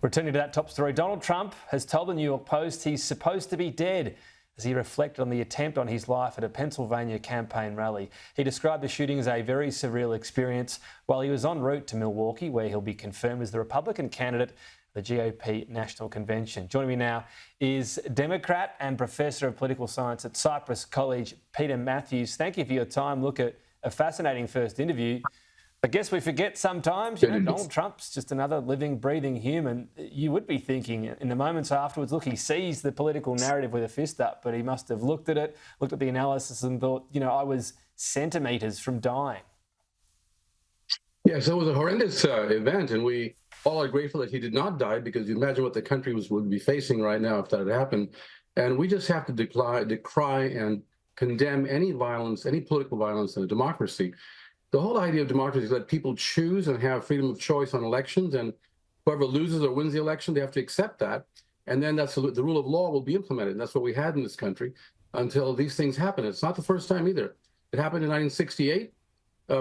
Returning to that top story, Donald Trump has told the New York Post he's supposed to be dead as he reflected on the attempt on his life at a Pennsylvania campaign rally. He described the shooting as a very surreal experience while he was en route to Milwaukee, where he'll be confirmed as the Republican candidate at the GOP National Convention. Joining me now is Democrat and Professor of Political Science at Cypress College, Peter Mathews. Thank you for your time. Look, at a fascinating first interview. I guess we forget sometimes, Donald Trump's just another living, breathing human. You would be thinking in the moments afterwards, look, he sees the political narrative with a fist up, but he must have looked at it, looked at the analysis and thought, I was centimetres from dying. Yes, it was a horrendous event, and we all are grateful that he did not die, because you imagine what the country would be facing right now if that had happened. And we just have to decry and condemn any violence, any political violence in a democracy. The whole idea of democracy is that people choose and have freedom of choice on elections, and whoever loses or wins the election, they have to accept that. And then that's the rule of law will be implemented. And that's what we had in this country until these things happen. It's not the first time either. It happened in 1968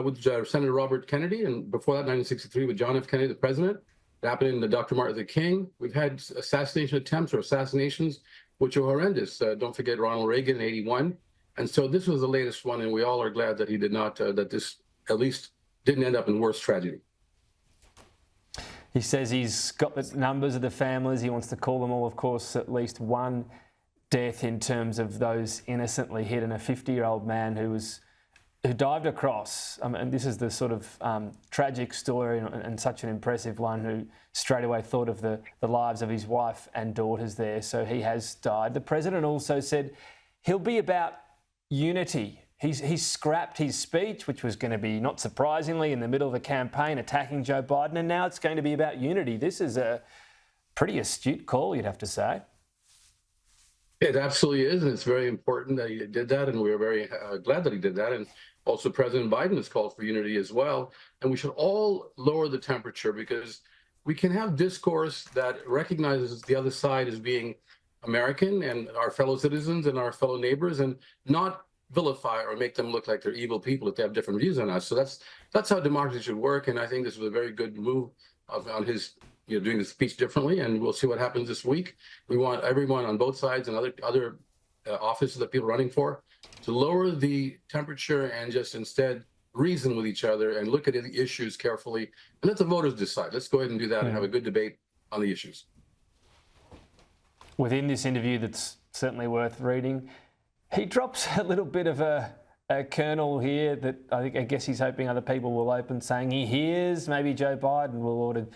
with Senator Robert Kennedy, and before that, 1963 with John F. Kennedy, the president. It happened in Dr. Martin Luther King. We've had assassination attempts or assassinations, which are horrendous. Don't forget Ronald Reagan in '81. And so this was the latest one, and we all are glad that he did not, that this at least didn't end up in worse tragedy. He says he's got the numbers of the families. He wants to call them all, of course, at least one death in terms of those innocently hit, and a 50-year-old man who dived across. And this is the sort of tragic story and such an impressive one, who straight away thought of the lives of his wife and daughters there. So he has died. The president also said he'll be about unity. He's scrapped his speech, which was going to be, not surprisingly, in the middle of a campaign attacking Joe Biden, and now it's going to be about unity. This is a pretty astute call, you'd have to say. It absolutely is, and it's very important that he did that, and we are very glad that he did that. And also President Biden has called for unity as well. And we should all lower the temperature, because we can have discourse that recognizes the other side as being American and our fellow citizens and our fellow neighbors, and not vilify or make them look like they're evil people if they have different views on us. So that's how democracy should work, and I think this was a very good move on his doing the speech differently, and we'll see what happens this week. We want everyone on both sides and other offices that people are running for to lower the temperature and just instead reason with each other and look at the issues carefully and let the voters decide. Let's go ahead and do that and have a good debate on the issues. Within this interview, that's certainly worth reading, he drops a little bit of a kernel here that I guess he's hoping other people will open, saying he hears maybe Joe Biden will order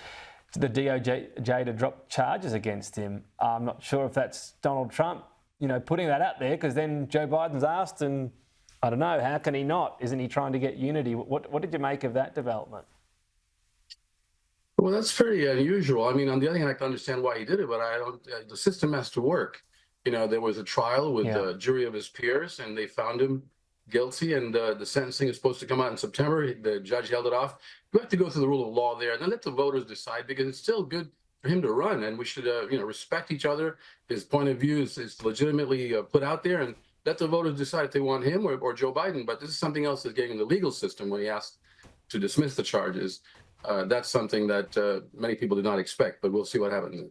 the DOJ to drop charges against him. I'm not sure if that's Donald Trump, putting that out there, because then Joe Biden's asked, and I don't know, how can he not? Isn't he trying to get unity? What did you make of that development? Well, that's very unusual. I mean, on the other hand, I can understand why he did it, but I don't. The system has to work. There was a trial with a jury of his peers, and they found him guilty, and the sentencing is supposed to come out in September. The judge held it off. You have to go through the rule of law there, and then let the voters decide, because it's still good for him to run, and we should, respect each other. His point of view is legitimately put out there, and let the voters decide if they want him or Joe Biden. But this is something else that's getting in the legal system when he asked to dismiss the charges. That's something that many people did not expect, but we'll see what happens.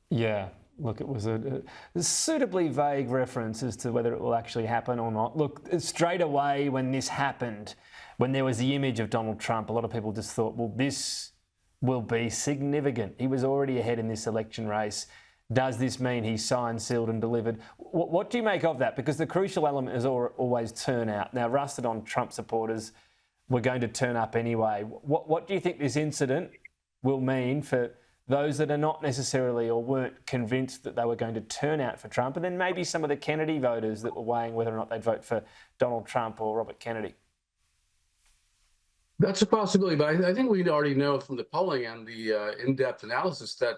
Yeah. Look, it was a suitably vague reference as to whether it will actually happen or not. Look, straight away when this happened, when there was the image of Donald Trump, a lot of people just thought, well, this will be significant. He was already ahead in this election race. Does this mean he's signed, sealed and delivered? What do you make of that? Because the crucial element is always turnout. Now, rusted on Trump supporters were going to turn up anyway. What do you think this incident will mean for those that are not necessarily or weren't convinced that they were going to turn out for Trump, and then maybe some of the Kennedy voters that were weighing whether or not they'd vote for Donald Trump or Robert Kennedy? That's a possibility, but I think we already know from the polling and the in-depth analysis that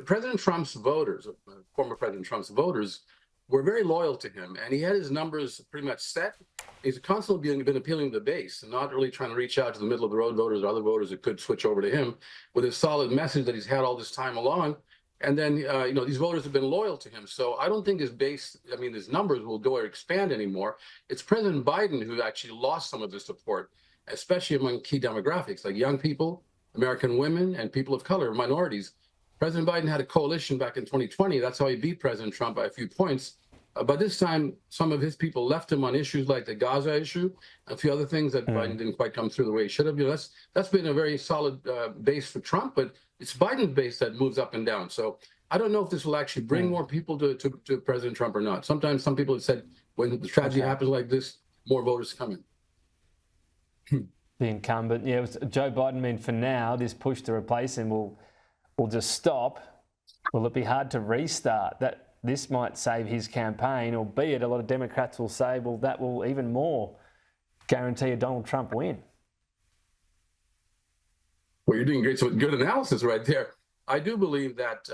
President Trump's voters, former President Trump's voters, were very loyal to him, and he had his numbers pretty much set. He's constantly been appealing to the base and not really trying to reach out to the middle-of-the-road voters or other voters that could switch over to him with his solid message that he's had all this time along. And then, these voters have been loyal to him. So I don't think his base, his numbers will go or expand anymore. It's President Biden who actually lost some of his support, especially among key demographics like young people, American women and people of color, minorities. President Biden had a coalition back in 2020. That's how he beat President Trump by a few points. But this time, some of his people left him on issues like the Gaza issue, a few other things that Biden didn't quite come through the way he should have. That's been a very solid base for Trump, but it's Biden's base that moves up and down. So I don't know if this will actually bring more people to President Trump or not. Sometimes some people have said when the tragedy happens like this, more voters come in. The incumbent, yeah, it was Joe Biden. I mean, for now, this push to replace him will just stop. Will it be hard to restart? That this might save his campaign, albeit a lot of Democrats will say, well, that will even more guarantee a Donald Trump win. Well, you're doing great, so good analysis right there. I do believe that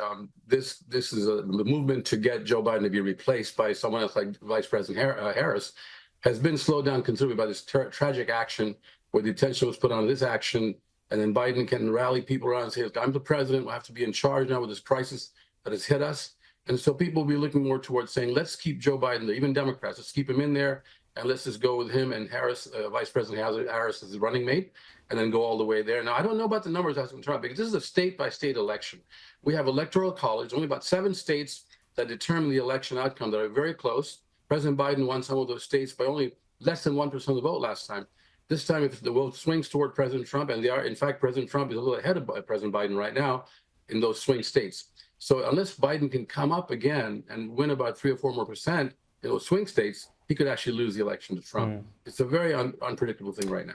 this is the movement to get Joe Biden to be replaced by someone else like Vice President Harris has been slowed down considerably by this tragic action where the attention was put on this action, and then Biden can rally people around and say, I'm the president, we'll have to be in charge now with this crisis that has hit us. And so people will be looking more towards saying, let's keep Joe Biden there, even Democrats, let's keep him in there, and let's just go with him and Harris, Vice President Harris as his running mate, and then go all the way there. Now, I don't know about the numbers as Trump, because this is a state-by-state election. We have electoral college, only about 7 states that determine the election outcome that are very close. President Biden won some of those states by only less than 1% of the vote last time. This time, if the vote swings toward President Trump, and they are, in fact, President Trump is a little ahead of President Biden right now in those swing states. So unless Biden can come up again and win about 3 or 4 more percent in those swing states, he could actually lose the election to Trump. It's a very unpredictable thing right now.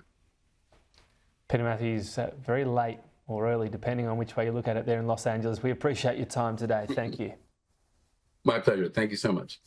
Peter Mathews, very late or early, depending on which way you look at it there in Los Angeles. We appreciate your time today. Thank you. My pleasure. Thank you so much.